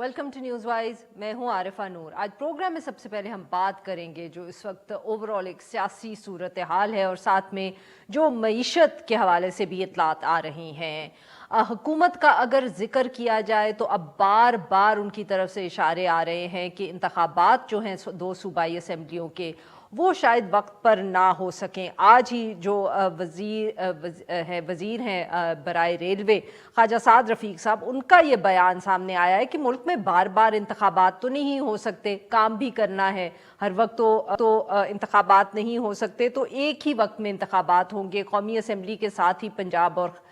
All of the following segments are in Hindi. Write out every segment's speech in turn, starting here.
Welcome to news wise. मैं हूं आरिफा नूर। आज प्रोग्राम में सबसे पहले हम बात करेंगे जो इस वक्त ओवरऑल एक सियासी सूरत हाल है और साथ में जो मईशत के हवाले से भी इतलात आ रही हैं। हुकूमत का अगर जिक्र किया जाए तो अब बार बार उनकी तरफ से इशारे आ रहे हैं कि इंतखाबात जो हैं दो सूबाई असम्बलियों के वो शायद वक्त पर ना हो सकें। आज ही जो वज़ीर हैं बराए रेलवे ख्वाजा साद रफ़ीक साहब, उनका ये बयान सामने आया है कि मुल्क में बार बार इंतखाबात तो नहीं हो सकते, काम भी करना है, हर वक्त तो इंतखाबात नहीं हो सकते, तो एक ही वक्त में इंतखाबात होंगे। कौमी असम्बली के साथ ही पंजाब और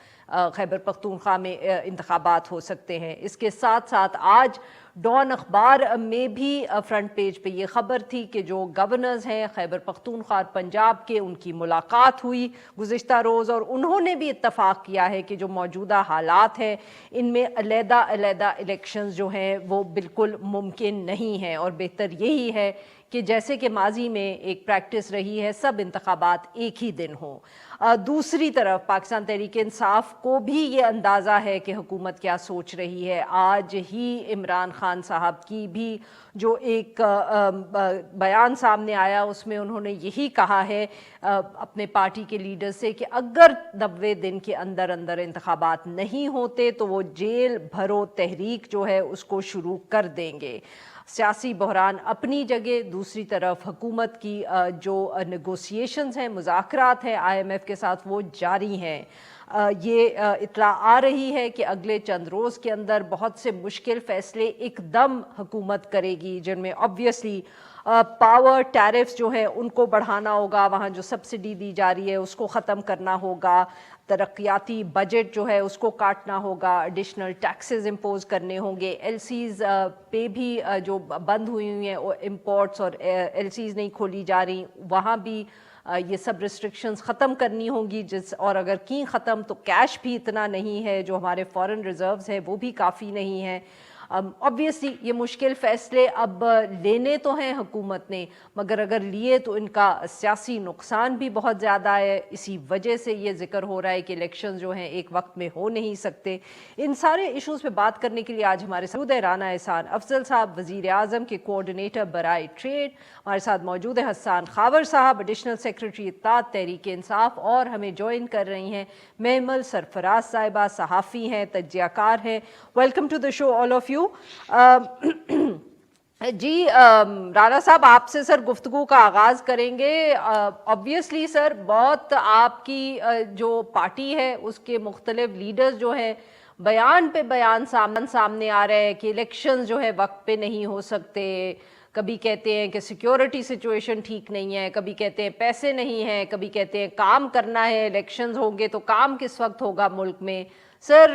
खैबर पख्तूनख्वा में इंतखाबात हो सकते हैं। इसके साथ साथ आज डॉन अखबार में भी फ्रंट पेज पे ये खबर थी कि जो गवर्नर्स हैं खैबर पख्तूनख्वा और पंजाब के, उनकी मुलाकात हुई गुज़िश्ता रोज़ और उन्होंने भी इत्तफ़ाक़ किया है कि जो मौजूदा हालात हैं इनमें अलहदा इलेक्शंस जो हैं वो बिल्कुल मुमकिन नहीं है और बेहतर यही है कि जैसे कि माजी में एक प्रैक्टिस रही है सब इंतखाबात एक ही दिन हों। दूसरी तरफ पाकिस्तान तहरीक इंसाफ को भी ये अंदाज़ा है कि हुकूमत क्या सोच रही है। आज ही इमरान खान साहब की भी जो एक बयान सामने आया उसमें उन्होंने यही कहा है अपने पार्टी के लीडर से कि अगर 90 दिन के अंदर अंदर इंतखाबात नहीं होते तो वो जेल भरो तहरीक जो है उसको शुरू कर देंगे। सियासी बहरान अपनी जगह, दूसरी तरफ हुकूमत की जो नेगोशिएशंस हैं, मुज़ाकरात हैं IMF के साथ, वो जारी हैं। ये इत्तला आ रही है कि अगले चंद रोज़ के अंदर बहुत से मुश्किल फ़ैसले एकदम हुकूमत करेगी, जिनमें ऑब्वियसली पावर टैरिफ्स जो हैं उनको बढ़ाना होगा, वहाँ जो सब्सिडी दी जा रही है उसको ख़त्म करना होगा, तरक्याती बजट जो है उसको काटना होगा, एडिशनल टैक्सेस इम्पोज करने होंगे, LCs पे भी जो बंद हुई हैं इम्पोर्ट्स और LCs नहीं खोली जा रही, वहाँ भी ये सब रिस्ट्रिक्शंस ख़त्म करनी होंगी। और अगर की ख़त्म तो कैश भी इतना नहीं है, जो हमारे फॉरेन रिजर्व्स हैं वो भी काफ़ी नहीं है। ऑब्वियसली ये मुश्किल फ़ैसले अब लेने तो हैं हुकूमत ने, मगर अगर लिए तो इनका सियासी नुकसान भी बहुत ज़्यादा है। इसी वजह से ये जिक्र हो रहा है कि इलेक्शन जो हैं एक वक्त में हो नहीं सकते। इन सारे इशूज़ पे बात करने के लिए आज हमारे साथ राना एहसान अफजल साहब, वज़ीर आज़म के कोऑर्डिनेटर बराए ट्रेड, हमारे साथ मौजूद है हसन खावर साहब, एडिशनल सेक्रेटरी इत्तेहाद तहरीक इंसाफ, और हमें ज्वाइन कर रही हैं मेमल सरफराज साहिबा, सहाफ़ी हैं, तज्जियाकार हैं। Welcome to the show all of you. जी राना साहब, आपसे सर गुफ्तगू का आगाज़ करेंगे। ऑब्वियसली सर बहुत आपकी जो पार्टी है उसके मुख्तलिफ लीडर्स जो हैं बयान पे बयान सामने आ रहे हैं कि इलेक्शंस जो है वक्त पे नहीं हो सकते। कभी कहते हैं कि सिक्योरिटी सिचुएशन ठीक नहीं है, कभी कहते हैं पैसे नहीं हैं, कभी कहते हैं काम करना है, इलेक्शंस होंगे तो काम किस वक्त होगा मुल्क में। सर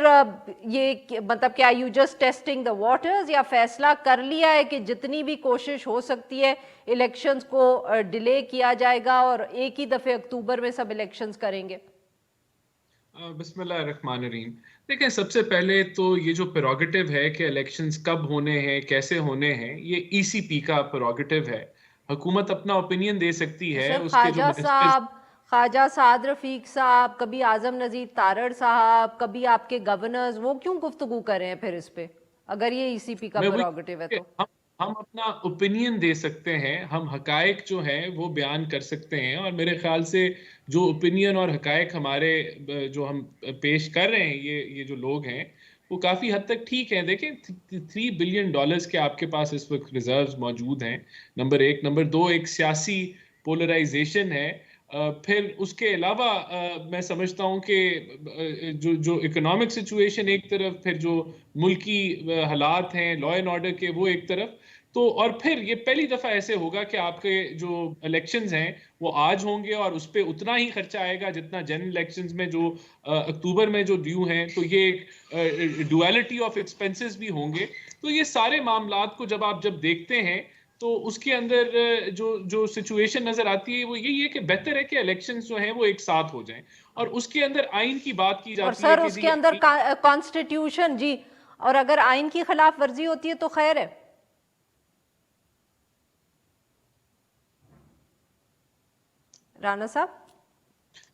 ये मतलब क्या you just testing the waters, या फैसला कर लिया है कि जितनी भी कोशिश हो सकती है इलेक्शंस को डिले किया जाएगा और एक ही दफ़े अक्टूबर में सब इलेक्शंस करेंगे? बिस्मिल्लाहिर्रहमानिर्रहीम। देखें, सबसे पहले तो ये जो प्रेरोगेटिव है कि इलेक्शंस कब होने हैं, कैसे होने हैं, ये ECP का प्रेरोगेटिव है। हुकूमत अपना ओपिनियन दे सकती तो है, सर उसके जो मिनिस्टर्स। ख्वाजा साद रफीक साहब, कभी आजम नजीर तारड़ साहब, कभी आपके गवर्नर्स, वो क्यों गुफ्तगू कर रहे हैं फिर इस पे, अगर ये ECP का मैं वही प्रेरोगेटिव है कि तो? हम अपना ओपिनियन दे सकते हैं, हम हकायक जो हैं वो बयान कर सकते हैं, और मेरे ख्याल से जो ओपिनियन और हकायक हमारे जो हम पेश कर रहे हैं, ये जो लोग हैं वो काफ़ी हद तक ठीक हैं। देखें, $3 बिलियन के आपके पास इस वक्त रिजर्व्स मौजूद हैं, नंबर एक। नंबर दो, एक सियासी पोलराइजेशन है। फिर उसके अलावा मैं समझता हूँ कि जो जो इकोनॉमिक सिचुएशन एक तरफ, फिर जो मुल्की हालात हैं लॉ एंड ऑर्डर के, वो एक तरफ। तो और फिर ये पहली दफा ऐसे होगा कि आपके जो इलेक्शंस हैं वो आज होंगे और उस पर उतना ही खर्चा आएगा जितना जनरल इलेक्शंस में जो अक्टूबर में जो ड्यू हैं। तो ये एक डुअलिटी ऑफ एक्सपेंसेस भी होंगे। तो ये सारे मामलात को जब देखते हैं तो उसके अंदर जो जो सिचुएशन नजर आती है वो यही है कि बेहतर है कि इलेक्शंस जो हैं वो एक साथ हो जाएं। और उसके अंदर आइन की बात की और जाती है सर कि उसके जी अंदर कॉन्स्टिट्यूशन जी, और अगर आइन की खिलाफ वर्जी होती है तो खैर है। राना साहब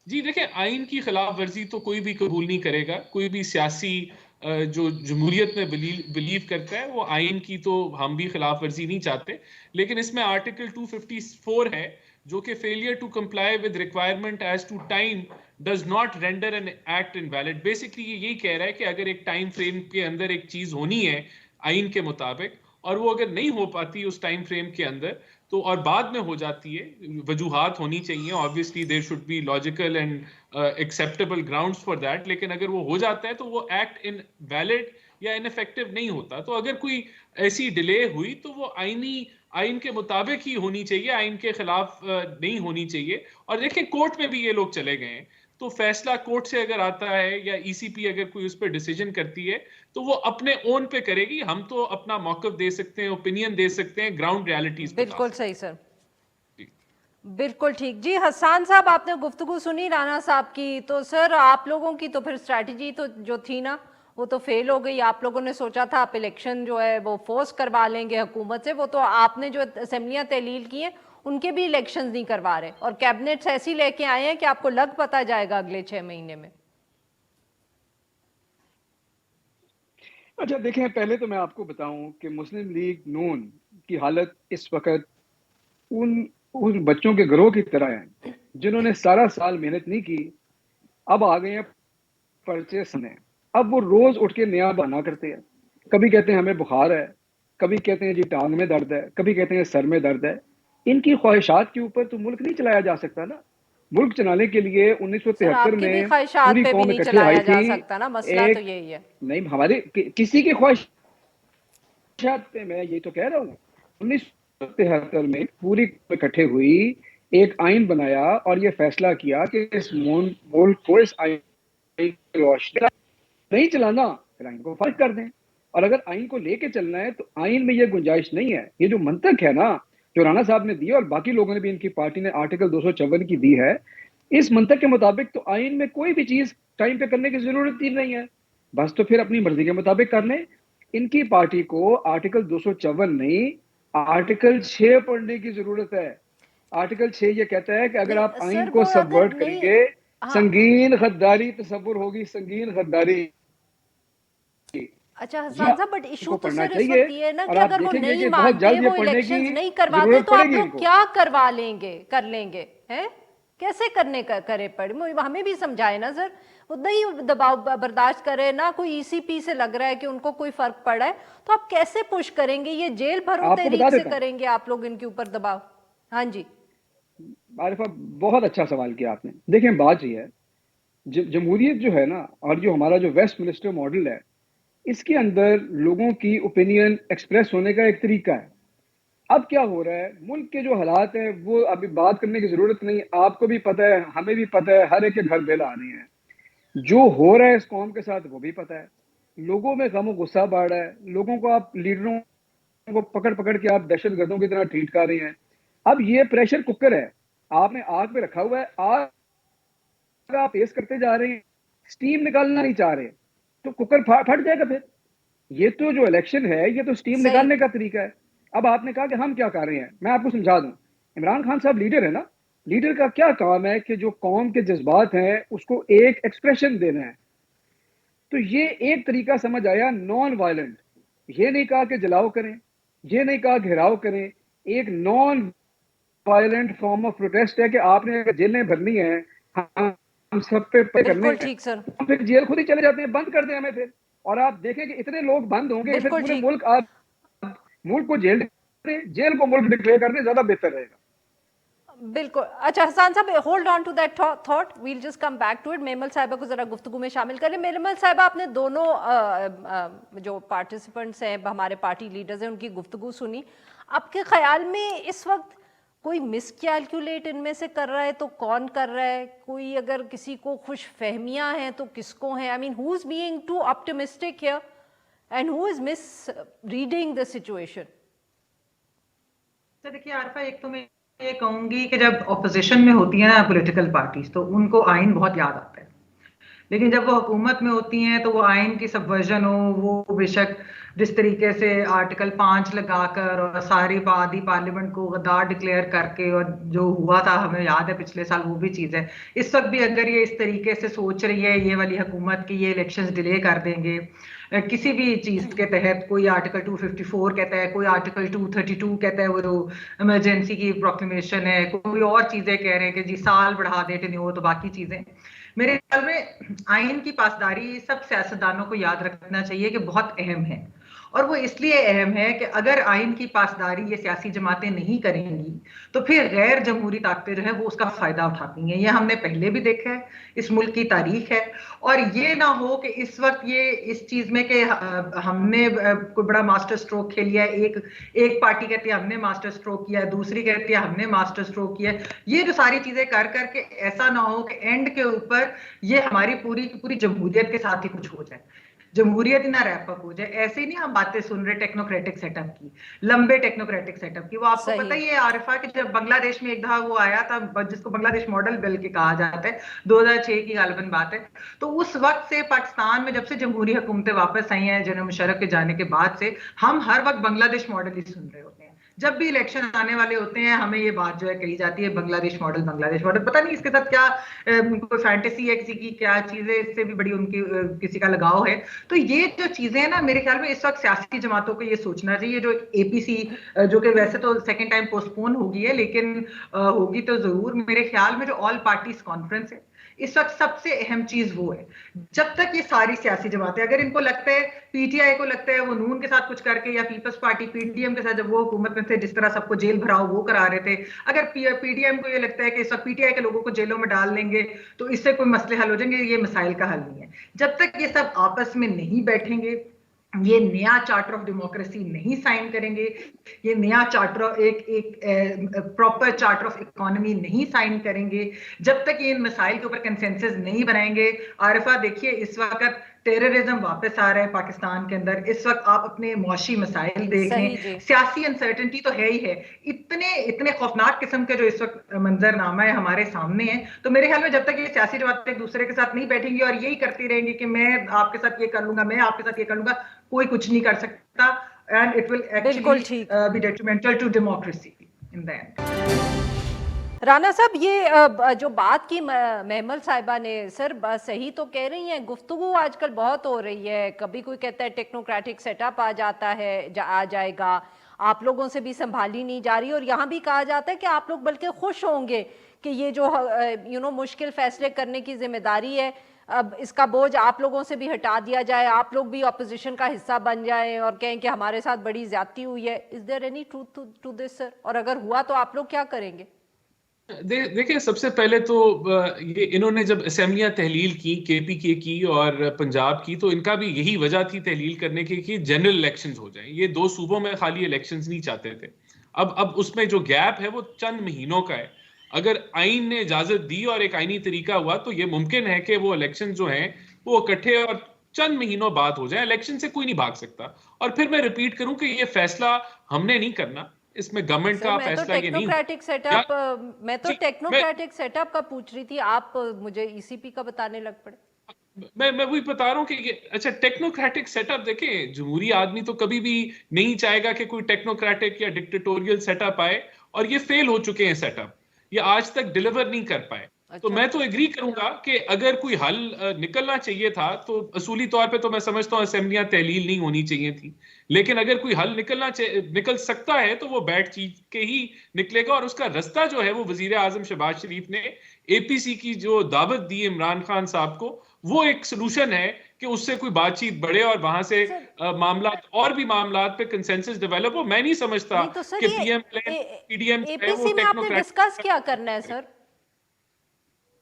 जी, देखिए, आइन की खिलाफ वर्जी तो कोई भी कबूल नहीं करेगा। कोई भी सियासी जो जमहूरियत में बिलीव करता है, वो आइन की तो हम भी खिलाफ वर्जी नहीं चाहते, लेकिन इसमें आर्टिकल 254 है जो कि failure to comply with requirement as to time does not render an act invalid. Basically ये यही कह रहा है कि अगर एक टाइम फ्रेम के अंदर एक चीज होनी है आइन के मुताबिक, और वो अगर नहीं हो पाती उस टाइम फ्रेम के अंदर, तो और बाद में हो जाती है, वजूहात होनी चाहिए, obviously there should be logical and acceptable grounds for that, लेकिन अगर वो हो जाता है तो वो एक्ट इन वैलिड या इनफेक्टिव नहीं होता। तो अगर कोई ऐसी डिले हुई तो वो आइन के मुताबिक ही होनी चाहिए, आइन के खिलाफ नहीं होनी चाहिए। और देखिए कोर्ट में भी ये लोग चले गए हैं, तो फैसला कोर्ट से अगर आता है या ईसीपी अगर कोई उस पर डिसीजन करती है तो वो अपने ओन पे करेगी, हम तो अपना मौकफ दे सकते हैं, ओपिनियन दे सकते हैं, ग्राउंड रियलिटीज बिल्कुल सही सर, बिल्कुल ठीक। जी हसन साहब, आपने गुफ्तगू सुनी राना साहब की, तो सर आप लोगों की तो फिर स्ट्रैटेजी तो जो थी ना वो तो फेल हो गई। आप लोगों ने सोचा था आप इलेक्शन जो है वो फोर्स करवा लेंगे हुकूमत से, वो तो आपने जो असेंबलियां तहलील की हैं उनके भी इलेक्शंस नहीं करवा रहे, और कैबिनेट्स ऐसी लेके आए हैं कि आपको लग पता जाएगा अगले 6 महीने में। अच्छा देखें, पहले तो मैं आपको बताऊं कि मुस्लिम लीग नून की हालत इस वक्त उन बच्चों के ग्रोह की तरह है जिन्होंने सारा साल मेहनत नहीं की, अब आ गए हैं पर्चे सुने। अब वो रोज उठ के नया बहाना करते हैं, कभी कहते हैं हमें बुखार है, कभी कहते हैं जी टांग में दर्द है, कभी कहते हैं सर में दर्द है। इनकी ख्वाहिशात के ऊपर तो मुल्क नहीं चलाया जा सकता ना। मुल्क चलाने के लिए 1973 में पूरी कौम इकट्ठे आई थी। सकता ना, मसला तो यही है। नहीं, हमारे किसी की ख्वाहिशात पे मैं ये तो कह रहा हूँ। 1973 में पूरी इकट्ठे हुई, एक आइन बनाया और ये फैसला किया कि इस मुल्क को इस आइन की रोशनी नहीं चलाना, फिर आइन को फारिग कर दें। और अगर आइन को लेके चलना है तो आइन में ये गुंजाइश नहीं है। ये जो मंतक है ना, जो राना साहब ने दी और बाकी लोगों ने भी, इनकी पार्टी ने आर्टिकल 254 की दी है, इस मंतक के मुताबिक तो आइन में कोई भी चीज टाइम पे करने की जरूरत ही नहीं है, बस तो फिर अपनी मर्जी के मुताबिक कर लें। इनकी पार्टी को आर्टिकल 254 नहीं, आर्टिकल 6 पढ़ने की जरूरत है। आर्टिकल 6 ये कहता है कि अगर आप आइन को सबवर्ट करेंगे, संगीन गद्दारी तस्वुर होगी, संगीन गद्दारी। अच्छा हसन साहब, बट इशू तो सर इस वक्त ये है ना कि अगर वो नहीं मानते, वो इलेक्शंस नहीं करवाते, तो आप लोग क्या करवा लेंगे, कर लेंगे हैं? कैसे करने का करे पड़े, हमें भी समझाए ना सर। उतना ही दबाव बर्दाश्त करे ना, कोई ईसीपी से लग रहा है कि उनको कोई फर्क पड़ा है, तो आप कैसे पुश करेंगे? ये जेल भरो तहरीक से करेंगे आप लोग इनके ऊपर दबाव? हाँ जी आरिफा, बहुत अच्छा सवाल किया आपने। देखें बात ये है, जमहूरियत जो है ना, और जो हमारा जो वेस्ट मिनिस्टर मॉडल है, इसके अंदर लोगों की ओपिनियन एक्सप्रेस होने का एक तरीका है। अब क्या हो रहा है, मुल्क के जो हालात हैं वो अभी बात करने की जरूरत नहीं, आपको भी पता है, हमें भी पता है, हर एक के घर बेल आ रही है। जो हो रहा है इस कौम के साथ वो भी पता है। लोगों में गम और गुस्सा बढ़ रहा है, लोगों को आप लीडरों को पकड़ पकड़ के आप दहशतगर्दों की तरह ट्रीट कर रहे हैं। अब ये प्रेशर कुकर है, आपने आग पे रखा हुआ है, आग आप पेश करते जा रहे हैं, स्टीम निकालना नहीं चाह रहे, तो कुकर फट जाएगा। फिर ये तो जो इलेक्शन है, ये तो स्टीम निकालने का तरीका है। अब आपने कहा कि हम क्या कर रहे हैं, मैं आपको समझा दूं। इमरान खान साहब लीडर है ना, लीडर का क्या काम है कि जो कौम के जज्बात हैं उसको एक एक्सप्रेशन देना है। तो ये एक तरीका समझ आया, नॉन वायलेंट। ये नहीं कहा कि जलाओ करें, ये नहीं कहा घेराव करें, एक non violent form of protest है कि आपने जेलें भरनी है, हम सब पे करने हैं, फिर जेल खुद ही चले जाते हैं, बंद कर दें हमें फिर। और आप देखें कि इतने लोग बंद होंगे, फिर पूरे मुल्क, आप मुल्क को जेल को मुल्क डिक्लेयर कर दें, ज्यादा बेहतर रहेगा। बिल्कुल। अच्छा Hasan sahab, hold on to that thought, we'll just come back to it. मेमल साहिबा को जरा गुफ्तगू में शामिल करें। मेमल साहिबा, आपने दोनों जो पार्टिसिपेंट्स हैं, हमारे पार्टी लीडर्स हैं, उनकी गुफ्तगू सुनी। आपके ख्याल में इस वक्त कोई मिसकैलकुलेट इनमें से कर रहा है तो कौन कर रहा है? कोई अगर किसी को खुश फहमियां हैं तो किसको हैं? I mean, who is being to optimistic here and who is miss reading the situation? तो देखिए आरफा, एक तो मैं ये कहूंगी कि जब ऑपोजिशन में होती है ना पॉलिटिकल पार्टीज, तो उनको आइन बहुत याद आता है। लेकिन जब वो हुकूमत में होती हैं तो वो आइन की सबवर्जन हो, वो बेशक जिस तरीके से आर्टिकल 5 लगाकर और सारी आधी पार्लियामेंट को गद्दार डिक्लेयर करके, और जो हुआ था हमें याद है पिछले साल, वो भी चीज़ है। इस वक्त भी अगर ये इस तरीके से सोच रही है ये वाली हुकूमत की ये इलेक्शंस डिले कर देंगे किसी भी चीज के तहत, कोई आर्टिकल 254 कहता है, कोई आर्टिकल 232 कहता है, वो जो इमरजेंसी की प्रोक्लेमेशन है, कोई और चीजें कह रहे हैं कि जी साल बढ़ा दे टेन्योर, तो बाकी चीजें। मेरे ख्याल में आइन की पासदारी सब सियासतदानों को याद रखना चाहिए कि बहुत अहम है, और वो इसलिए अहम है कि अगर आइन की पासदारी ये सियासी जमातें नहीं करेंगी तो फिर गैर जमहूरी ताकतें जो है वो उसका फायदा उठाती हैं। ये हमने पहले भी देखा है, इस मुल्क की तारीख है। और ये ना हो कि इस वक्त ये इस चीज में कि हमने कोई बड़ा मास्टर स्ट्रोक खेल लिया है, एक पार्टी कहती है हमने मास्टर स्ट्रोक किया है, दूसरी कहती है हमने मास्टर स्ट्रोक किया है। ये जो सारी चीजें कर करके ऐसा ना हो कि एंड के ऊपर ये हमारी पूरी पूरी जमहूरियत के साथ ही कुछ हो जाए, जमहूरियत ही ना रैप अप हो जाए। ऐसे ही नहीं हम बातें सुन रहे टेक्नोक्रेटिक सेटअप की, लंबे टेक्नोक्रेटिक सेटअप की। वो आपको पता ही है आरिफा कि जब बांग्लादेश में एक दफा वो आया था, जिसको बांग्लादेश मॉडल बिल के कहा जाता है, 2006 की गालिबन बात है, तो उस वक्त से पाकिस्तान में जब से जमहूरी हुकूमतें वापस आई हैं जनरल मुशर्रफ के जाने के बाद से, हम हर वक्त बांग्लादेश मॉडल ही सुन रहे होते हैं। जब भी इलेक्शन आने वाले होते हैं हमें ये बात जो है कही जाती है बांग्लादेश मॉडल, बांग्लादेश मॉडल। पता नहीं इसके साथ क्या कोई फैंटेसी है किसी की, क्या चीजें इससे भी बड़ी उनकी किसी का लगाव है। तो ये जो चीजें हैं ना, मेरे ख्याल में इस वक्त सियासी जमातों को ये सोचना चाहिए। जो एपीसी जो कि वैसे तो सेकेंड टाइम पोस्टपोन होगी है, लेकिन होगी तो जरूर। मेरे ख्याल में जो ऑल पार्टीज कॉन्फ्रेंस है इस वक्त सबसे अहम चीज वो है। जब तक ये सारी सियासी जमातें, अगर इनको लगता है, पीटीआई को लगता है वो नून के साथ कुछ करके, या पीपल्स पार्टी पीडीएम के साथ जब वो हुकूमत में थे जिस तरह सबको जेल भराओ वो करा रहे थे, अगर पीडीएम को ये लगता है कि इस वक्त पीटीआई के लोगों को जेलों में डाल लेंगे तो इससे कोई मसले हल हो जाएंगे, ये मसाइल का हल नहीं है। जब तक ये सब आपस में नहीं बैठेंगे, ये नया चार्टर ऑफ डेमोक्रेसी नहीं साइन करेंगे, ये नया चार्टर एक प्रॉपर चार्टर ऑफ इकोनॉमी नहीं साइन करेंगे, जब तक ये इन मसाइल के ऊपर कंसेंसस नहीं बनाएंगे। आरिफा देखिए इस वक्त टेररिज्म वापस आ रहा है पाकिस्तान के अंदर, इस वक्त आप अपने मुआशी मसाइल देख लें, सियासी अनसर्टेनिटी तो है ही है, इतने खौफनाक किस्म के जो इस वक्त मंजरनामा है हमारे सामने है। तो मेरे ख्याल में जब तक ये सियासी जमातें एक दूसरे के साथ नहीं बैठेंगी और यही करती रहेंगी कि मैं आपके साथ ये कर लूंगा, मैं आपके साथ ये कर लूंगा, कोई कुछ नहीं कर सकता, and it will actually be detrimental to democracy in the end. Rana sahab, ये जो बात की महमल साहिबा ने, सर सही तो कह रही हैं, गुफ्तगू आजकल बहुत हो रही है, कभी कोई कहता है टेक्नोक्रेटिक सेटअप आ जाता है, आ जाएगा, आप लोगों से भी संभाली नहीं जा रही, और यहाँ भी कहा जाता है कि आप लोग बल्कि खुश होंगे कि ये जो मुश्किल फैसले करने की जिम्मेदारी है, अब इसका बोझ आप लोगों से भी हटा दिया जाए, आप लोग भी ऑपोजिशन का हिस्सा बन जाएं और कहें कि हमारे साथ बड़ी ज्यादती हुई है। Is there any truth to this sir? और अगर हुआ तो आप लोग क्या करेंगे? देखिए, सबसे पहले तो ये इन्होंने जब असेंबलियां तहलील की, केपीके की और पंजाब की, तो इनका भी यही वजह थी तहलील करने की कि जनरल इलेक्शंस हो जाएं। ये दो सूबों में खाली इलेक्शंस नहीं चाहते थे। अब उसमें जो गैप है वो चंद महीनों का है। अगर आइन ने इजाजत दी और एक आइनी तरीका हुआ तो ये मुमकिन है कि वो इलेक्शन जो हैं वो इकट्ठे और चंद महीनों बाद हो जाए। इलेक्शन से कोई नहीं भाग सकता। और फिर मैं रिपीट करूं कि ये फैसला हमने नहीं करना, इसमें गवरनमेंट का फैसला ये नहीं। मैं तो टेक्नोक्रेटिक सेटअप का पूछ रही थी, आप मुझे ईसीपी का बताने लग पड़े। मैं वही बता रहा हूँ कि अच्छा, टेक्नोक्रेटिक सेटअप देखें, जमहूरी आदमी तो कभी भी नहीं चाहेगा कि कोई टेक्नोक्रेटिक या डिक्टेटोरियल सेटअप आए, और ये फेल हो चुके हैं सेटअप, ये आज तक डिलीवर नहीं कर पाए। तो मैं तो एग्री करूंगा कि अगर कोई हल निकलना चाहिए था तो असूली तौर पे तो मैं समझता हूँ असेंबलियां तहलील नहीं होनी चाहिए थी, लेकिन अगर कोई हल निकल सकता है तो वो बैठ चीज के ही निकलेगा। और उसका रास्ता जो है वो वजीर आजम शहबाज शरीफ ने एपीसी की जो दावत दी इमरान खान साहब को, वो एक सोल्यूशन है कि उससे कोई बातचीत बढ़े और वहां से मामला और भी मामला पे कंसेंसस डेवलप हो। मैं नहीं समझता कि पीडीएम एपीसी में आपने डिस्कस क्या करना है सर?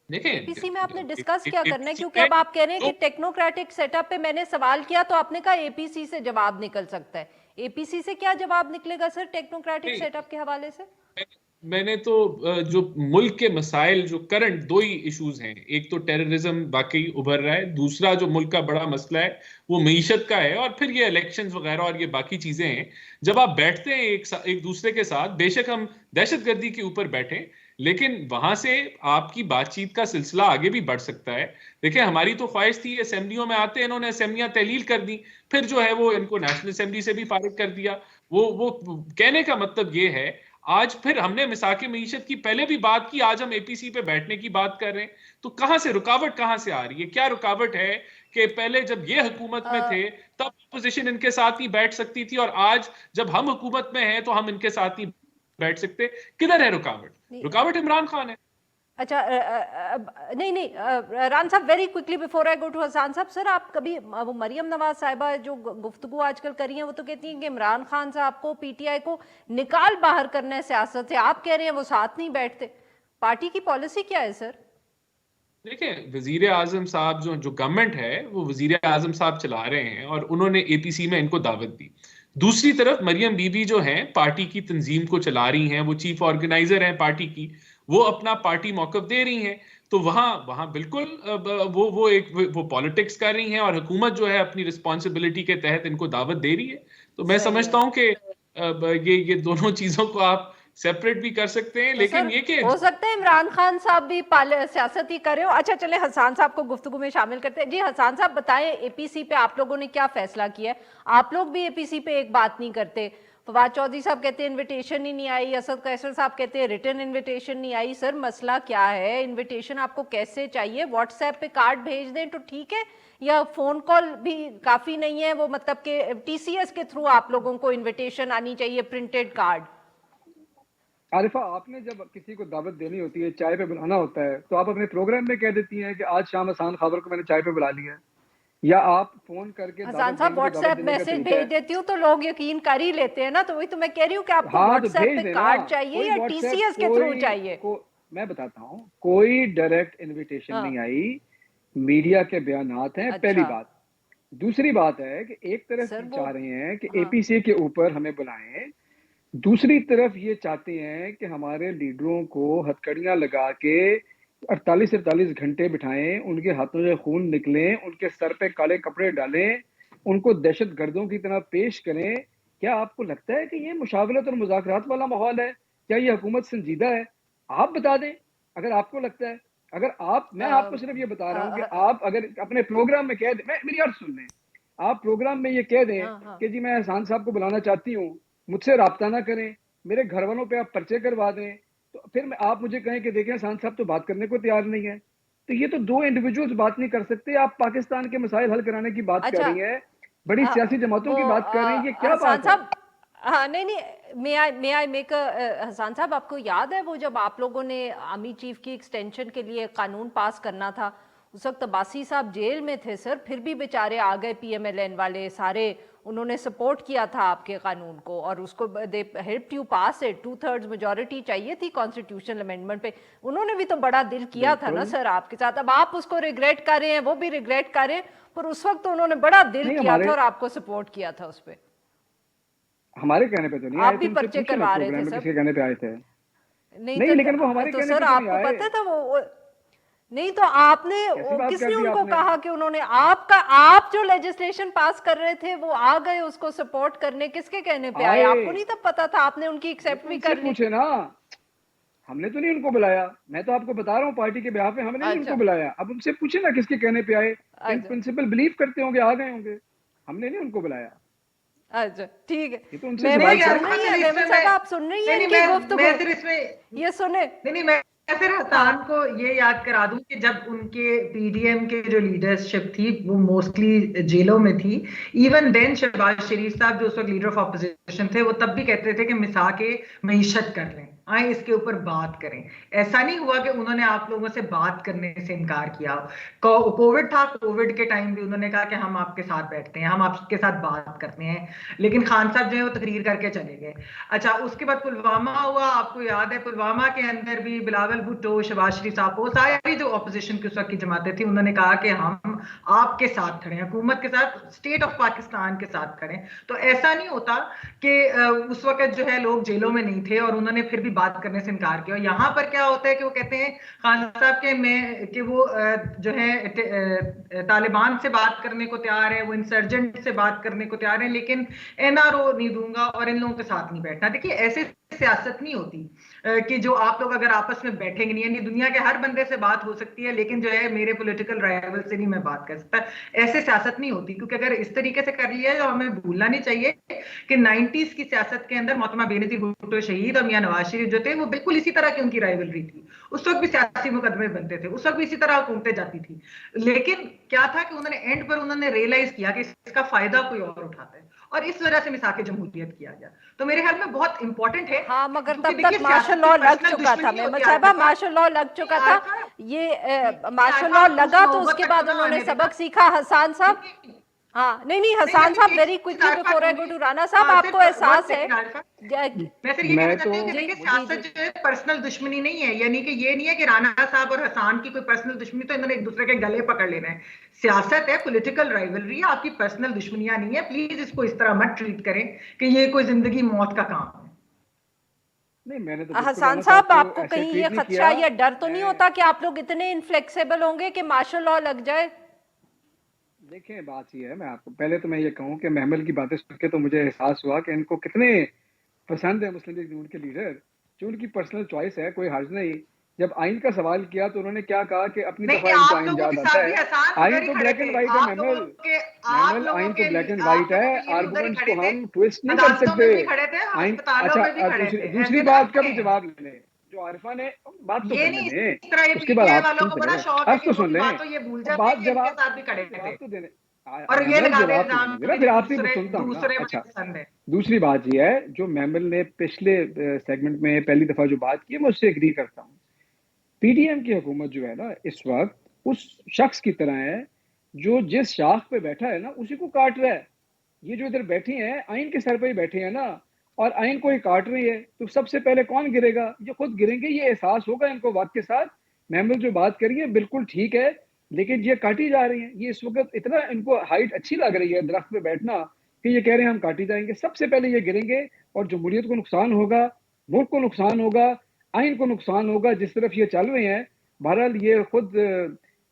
देखिए, एपीसी में आपने डिस्कस क्या करना है? क्योंकि अब आप कह रहे हैं कि टेक्नोक्रेटिक सेटअप पे मैंने सवाल किया तो आपने कहा एपीसी से जवाब निकल सकता है। एपीसी से क्या जवाब निकलेगा सर टेक्नोक्रेटिक सेटअप के हवाले से? मैंने तो जो मुल्क के मसाइल, जो करंट दो ही इश्यूज हैं, एक तो टेररिज्म वाकई उभर रहा है, दूसरा जो मुल्क का बड़ा मसला है वो मईशत का है, और फिर ये इलेक्शंस वगैरह और ये बाकी चीजें हैं। जब आप बैठते हैं एक दूसरे के साथ, बेशक हम दहशतगर्दी के ऊपर बैठे, लेकिन वहां से आपकी बातचीत का सिलसिला आगे भी बढ़ सकता है। देखिए, हमारी तो ख्वाहिश थी असेंबलियों में आते, इन्होंने असेंबलियां तहलील कर दी, फिर जो है वो इनको नेशनल असेंबली से भी फारिग कर दिया। वो कहने का मतलब ये है, आज फिर हमने मिसाके मीशत की पहले भी बात की, आज हम एपीसी पे बैठने की बात कर रहे हैं। तो कहां से रुकावट, कहां से आ रही है? क्या रुकावट है कि पहले जब ये हुकूमत में थे तब अपोजिशन इनके साथ नहीं बैठ सकती थी, और आज जब हम हुकूमत में हैं तो हम इनके साथ नहीं बैठ सकते? किधर है रुकावट? रुकावट इमरान खान है। अच्छा, नहीं, Rana sahab, very quickly before I go to Hasan sahab, sir आप कभी वो मरियम नवाज साहिबा जो गुफ्तगू आजकल कर रही हैं, वो तो कहती हैं कि इमरान खान साहब को, पीटीआई को निकाल बाहर करना है सियासत से, आप कह रहे हैं वो साथ नहीं बैठते। पार्टी की पॉलिसी क्या है सर? देखिए, वजीर आजम साहब जो गवर्नमेंट है वो वजीर आजम साहब चला रहे हैं, और उन्होंने एपीसी में इनको दावत दी। दूसरी तरफ मरियम बीबी जो हैं पार्टी की तंजीम को चला रही हैं, वो चीफ ऑर्गेनाइजर हैं पार्टी की, वो अपना पार्टी मौकफ दे रही हैं। तो वहां बिल्कुल वो पॉलिटिक्स कर रही हैं, और हुकूमत जो है अपनी रिस्पॉन्सिबिलिटी के तहत इनको दावत दे रही है। तो मैं समझता हूं कि ये दोनों चीजों को आप सेपरेट भी कर सकते हैं, तो लेकिन सर, ये कि हो सकता है इमरान खान साहब भी सियासत ही कर रहे हो। अच्छा, चले हसान साहब को गुफ्तगू में शामिल करते हैं। जी हसान साहब, बताएं एपीसी पे आप लोगों ने क्या फैसला किया है? आप लोग भी एपीसी पे एक बात नहीं करते। फवाद चौधरी साहब कहते हैं इनविटेशन ही नहीं आई, असद कैसर साहब कहते हैं रिटर्न इनविटेशन नहीं आई। सर मसला क्या है? इनविटेशन आपको कैसे चाहिए? व्हाट्सएप पे कार्ड भेज दें तो ठीक है, या फोन कॉल भी काफी नहीं है? वो मतलब कि टीसीएस के थ्रू आप लोगों को इनविटेशन आनी चाहिए, प्रिंटेड कार्ड? आरिफा, आपने जब किसी को दावत देनी होती है, चाय पे बुलाना होता है, तो आप अपने प्रोग्राम में कह देती हैं कि आज शाम हसान खाबर को मैंने चाय पे बुला लिया है, या आप फोन करके हसान साहब, व्हाट्सएप मैसेज भेज देती हूँ तो लोग यकीन कर ही लेते हैं ना। तो वही तो मैं कह रही हूँ कि आपको व्हाट्सएप पे कार्ड चाहिए या टीसीएस के थ्रू चाहिए? मैं बताता हूँ, कोई डायरेक्ट इनविटेशन नहीं आई, मीडिया के बयानात हैं। पहली बात। दूसरी बात है कि एक तरफ चाह रहे हैं कि एपीसी के ऊपर हमें बुलाएं, दूसरी तरफ ये चाहते हैं कि हमारे लीडरों को हथकड़ियां लगा के 48-48 घंटे बिठाएं, उनके हाथों से खून निकलें, उनके सर पे काले कपड़े डालें, उनको दहशत गर्दों की तरह पेश करें। क्या आपको लगता है कि ये मुशावरत और मुज़ाकरात वाला माहौल है? क्या ये हुकूमत संजीदा है? आप बता दें अगर आपको लगता है। अगर आप, मैं आपको सिर्फ ये बता रहा हूँ कि आप अगर अपने प्रोग्राम में कह दें, मेरी अर्ज सुन लें, आप प्रोग्राम में ये कह दें कि जी मैं हसान साहब को बुलाना चाहती हूँ, मुझसे राब्ता ना करें, मेरे घर वालों पे आप पर्चे करवा दें, तो फिर आप मुझे कहें कि देखें हसान साहब तो बात करने को तैयार नहीं है। तो ये तो दो इंडिविजुअल्स बात नहीं कर सकते। आप पाकिस्तान के मसाइल हल कराने की बात कर रही हैं, बड़ी सियासी जमातों की बात कर रही हैं, ये क्या बात है? हाँ, नहीं, मे आई मेक हसान साहब, आपको याद है वो जब आप लोगों ने आर्मी चीफ की एक्सटेंशन के लिए कानून पास करना था, उस वक्त अब्बासी साहब जेल में थे सर, फिर भी बेचारे आ गए, पीएमएलएन वाले सारे, उन्होंने सपोर्ट किया था आपके कानून को, और उसको दे helped you pass it. 2/3 majority चाहिए थी कॉन्स्टिट्यूशनल अमेंडमेंट पे, उन्होंने भी तो बड़ा दिल किया था ना सर आपके साथ। अब आप उसको रिग्रेट कर रहे हैं, वो भी रिग्रेट कर रहे हैं, पर उस वक्त तो उन्होंने बड़ा दिल किया था और आपको सपोर्ट किया था उस पर। हमारे कहने पे तो नहीं आप आए भी थे, पर्चे करवा रहे थे सर। किसके कहने पे आए थे? नहीं, लेकिन वो हमारे तो कहने सर पे तो नहीं आपको आए। पता था वो नहीं, तो आपने, किसने उनको आपने? कहा कि उन्होंने आप जो लेजिस्लेशन पास कर रहे थे वो आ गए उसको सपोर्ट करने? किसके कहने पे आए? आपको नहीं तब पता था? आपने उनकी एक्सेप्ट भी कर ली? पूछे ना, हमने तो नहीं उनको बुलाया। मैं तो आपको बता रहा हूँ पार्टी के बिहाफ पे हमने नहीं उनको बुलाया। अब उनसे पूछे ना किसके कहने पे आए, इन प्रिंसिपल बिलीव करते होंगे आ गए होंगे, हमने नहीं उनको बुलाया। अच्छा, ठीक है। ये तो उनसे सवाल साहब, आप सुन रही हैं इनकी गुफ्तगू? ये सुने। नहीं, मैं फिर हसान को ये याद करा दूं कि जब उनके पीडीएम के जो लीडरशिप थी वो मोस्टली जेलों में थी, इवन देन शहबाज शरीफ साहब जो उस वक्त लीडर ऑफ ऑपोजिशन थे, वो तब भी कहते थे कि मिसाके मईशत कर लें, आए इसके ऊपर बात करें। ऐसा नहीं हुआ कि उन्होंने आप लोगों से बात करने से इनकार किया। कोविड था, कोविड के टाइम भी उन्होंने कहा कि हम आपके साथ बैठते हैं, हम आपके साथ बात करते हैं, लेकिन खान साहब जो है वो तकरीर करके चले गए। अच्छा, उसके बाद पुलवामा हुआ, आपको याद है पुलवामा के अंदर भी बिलावल भुट्टो, शहबाज शरीफ साहब, वो सारी जो ऑपोजिशन की उस वक्त की जमातें थी, उन्होंने कहा कि हम आपके साथ खड़े हैं, हुकूमत के साथ, स्टेट ऑफ पाकिस्तान के साथ खड़े हैं। तो ऐसा नहीं होता कि उस वक्त जो है लोग जेलों में नहीं थे और उन्होंने फिर भी बात करने से इनकार किया। यहाँ पर क्या होता है कि वो कहते हैं खान साहब के वो जो है तालिबान से बात करने को तैयार है, वो इंसर्जेंट से बात करने को तैयार है, लेकिन एनआरओ नहीं दूंगा और इन लोगों के साथ नहीं बैठना। देखिए, ऐसे सियासत नहीं होती कि जो आप लोग अगर आपस में बैठेंगे नहीं, यानी दुनिया के हर बंदे से बात हो सकती है लेकिन जो है मेरे पॉलिटिकल राइवल से नहीं मैं बात कर सकता, ऐसे सियासत नहीं होती। क्योंकि अगर इस तरीके से कर लिया तो हमें भूलना नहीं चाहिए कि 90s की सियासत के अंदर मोहतरमा बेनजीर भुट्टो शहीद और मियां नवाज शरीफ जो थे वो बिल्कुल इसी तरह की उनकी राइवलरी थी। उस वक्त भी सियासी मुकदमे बनते थे, उस वक्त भी इसी तरह हुकूमतें जाती थी, लेकिन क्या था कि उन्होंने एंड पर उन्होंने रियलाइज किया कि इसका फायदा कोई और उठाता है और इस वजह से मिसाक जमहूरियत किया गया। तो मेरे ख्याल में बहुत इंपॉर्टेंट है। हाँ, मगर तब तक मार्शल लॉ लग चुका था, मेमल साहिबा, मार्शल लॉ लग चुका था। ये मार्शल लॉ लगा तो उसके बाद उन्होंने सबक सीखा। हसन साहब, हाँ, नहीं Hasan sahab, very quickly before I go to Rana sahab, आपको एहसास है? मैं सिर्फ ये कहना चाहती हूँ कि देखिए सियासत जो है पर्सनल दुश्मनी नहीं है, यानी कि ये नहीं है कि राना साहब और हसन की कोई पर्सनल दुश्मनी तो इन्होंने एक दूसरे के गले पकड़ लेना है। सियासत है, पॉलिटिकल राइवलरी है, आपकी पर्सनल दुश्मनियां नहीं है। प्लीज इसको इस तरह मत ट्रीट करें कि ये कोई जिंदगी मौत का काम है। नहीं, मैंने तो हसन साहब, आपको कहीं ये खदशा या डर तो नहीं होता कि आप लोग इतने इनफ्लेक्सिबल होंगे कि मार्शल लॉ लग जाए? देखिए, बात ये है, मैं आपको पहले तो मैं ये कहूँ कि महमल की बातें सुन के तो मुझे एहसास हुआ कि इनको कितने पसंद है मुस्लिम लीग नून के लीडर, जो उनकी पर्सनल चॉइस है, कोई हर्ज नहीं। जब आइन का सवाल किया तो उन्होंने क्या कहा कि अपनी दफा इनको आइन याद आता है। आइन तो ब्लैक एंड व्हाइट है महमल, आइन तो ब्लैक एंड व्हाइट है, आर्गुमेंट्स को हम ट्विस्ट नहीं कर सकते। आइन, अच्छा, दूसरी बात का भी जवाब ले लें, जो आरिफा ने बात तो करने दें, उसके बाद आप सुन लें, बात जवाब तो देने, और ये लगाते इल्जाम फिर आपसे सुनता हूँ ना। अच्छा, दूसरी बात ये है, जो महमल ने पिछले सेगमेंट में पहली दफा जो बात की है, मैं उससे एग्री करता हूँ। पीडीएम की हुकूमत जो है ना इस वक्त उस शख्स की तरह है जो जिस शाख पे बैठा है ना उसी को काट रहा है। ये जो इधर बैठे हैं आइन के सर पे ही बैठे हैं ना, और आइन को ही काट रही है, तो सबसे पहले कौन गिरेगा? ये खुद गिरेंगे। ये एहसास होगा इनको वक्त के साथ। महमूद जो बात करिए बिल्कुल ठीक है, लेकिन ये काटी जा रही है। ये इस वक्त इतना इनको हाइट अच्छी लग रही है दरख्त पे बैठना कि ये कह रहे हैं हम काटी जाएंगे। सबसे पहले ये गिरेंगे और जमहूरियत को नुकसान होगा, मुल्क को नुकसान होगा, आइन को नुकसान होगा, जिस तरफ ये चल रहे हैं। बहरहाल ये खुद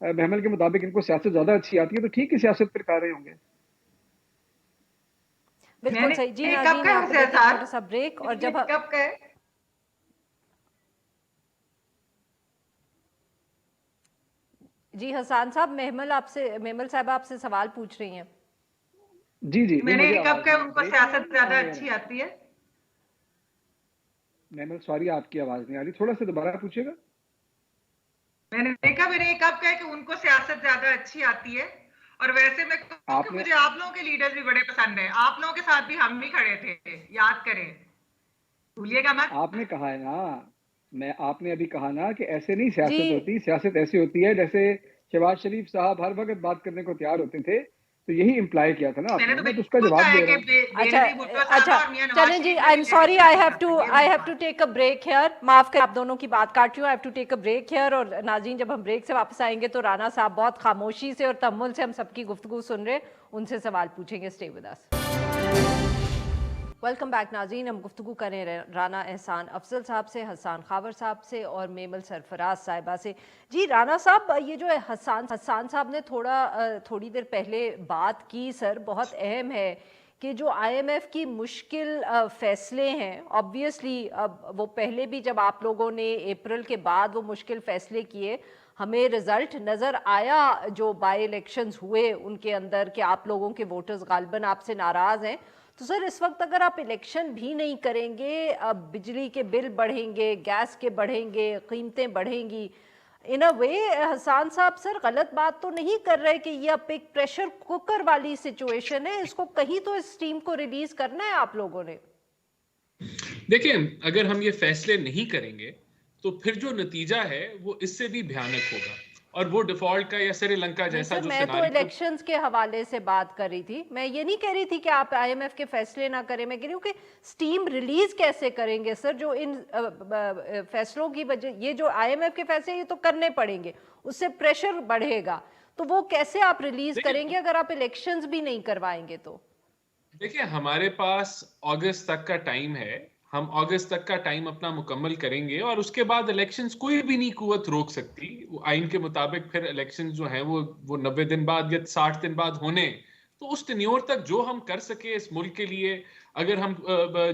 महमल के मुताबिक इनको सियासत ज्यादा अच्छी आती है, तो ठीक है, सियासत पर कर रहे होंगे। बिल्कुल सही जी। थोड़ा सा ब्रेक, और जब कब का है? जी हसन साहब, महमल साहब आपसे सवाल पूछ रही हैं। जी मैंने कब का उनको सियासत ज्यादा अच्छी आती है? महमल, सॉरी आपकी आवाज नहीं आ रही, थोड़ा सा दोबारा पूछिएगा। मैंने कब कहा कि उनको सियासत ज्यादा अच्छी आती है, और वैसे मैं मुझे आप लोगों के लीडर्स भी बड़े पसंद है। आप लोगों के साथ भी हम भी खड़े थे, याद करें, भूलिएगा मत। आपने कहा है ना, आपने अभी कहा ना कि ऐसे नहीं सियासत होती। सियासत ऐसी होती है जैसे शहबाज शरीफ साहब हर वक्त बात करने को तैयार होते थे, तो यही इम्प्लाई किया था ना आपने, तो उसका जवाब दे रहा हूं। अच्छा, चलें जी, I am sorry, I have to take a break here. माफ कर, आप दोनों की बात काट रही हूँ। I have to take a break here. और नाज़रीन, जब हम ब्रेक से वापस आएंगे तो राना साहब बहुत खामोशी से और तअम्मुल से हम सबकी गुफ्तगू सुन रहे, उनसे सवाल पूछेंगे। Stay with us. Welcome back नाज़रीन, हम गुफ्तगू करें राना एहसान अफजल साहब से, हसन खावर साहब से और मेमल सरफराज साहिबा से। जी राना साहब, ये जो है हसन साहब ने थोड़ी देर पहले बात की सर, बहुत अहम है कि जो IMF की मुश्किल फ़ैसले हैं, ऑब्वियसली अब वो पहले भी जब आप लोगों ने अप्रैल के बाद वो मुश्किल फ़ैसले किए, हमें रिज़ल्ट नज़र आया जो बाई इलेक्शंस हुए उनके अंदर कि आप लोगों के वोटर्स गालिबन आपसे नाराज़ हैं। तो सर इस वक्त अगर आप इलेक्शन भी नहीं करेंगे, अब बिजली के बिल बढ़ेंगे, गैस के बढ़ेंगे, कीमतें बढ़ेंगी, इन अ वे हसन साहब सर गलत बात तो नहीं कर रहे कि ये अब एक प्रेशर कुकर वाली सिचुएशन है, इसको कहीं तो इस टीम को रिलीज करना है आप लोगों ने। देखिए, अगर हम ये फैसले नहीं करेंगे तो फिर जो नतीजा है वो इससे भी भयानक होगा, और वो डिफॉल्ट का या श्रीलंका जैसा जो मैं तो इलेक्शंस के हवाले से बात कर रही थी। मैं ये नहीं कह रही थी कि आप IMF के फैसले ना करें, मैं कह रही हूँ कि स्टीम रिलीज कैसे करेंगे सर, जो इन फैसलों की वजह, ये जो IMF के फैसले ये तो करने पड़ेंगे, उससे प्रेशर बढ़ेगा, तो वो कैसे आप रिलीज करेंगे अगर आप इलेक्शंस भी नहीं करवाएंगे? तो देखिए, हमारे पास अगस्त तक का टाइम है, हम अगस्त तक का टाइम अपना मुकम्मल करेंगे और उसके बाद इलेक्शंस कोई भी नहीं कुव्वत रोक सकती। वो आइन के मुताबिक फिर इलेक्शंस जो हैं वो 90 दिन बाद या 60 दिन बाद होने, तो उस टेन्योर तक जो हम कर सके इस मुल्क के लिए, अगर हम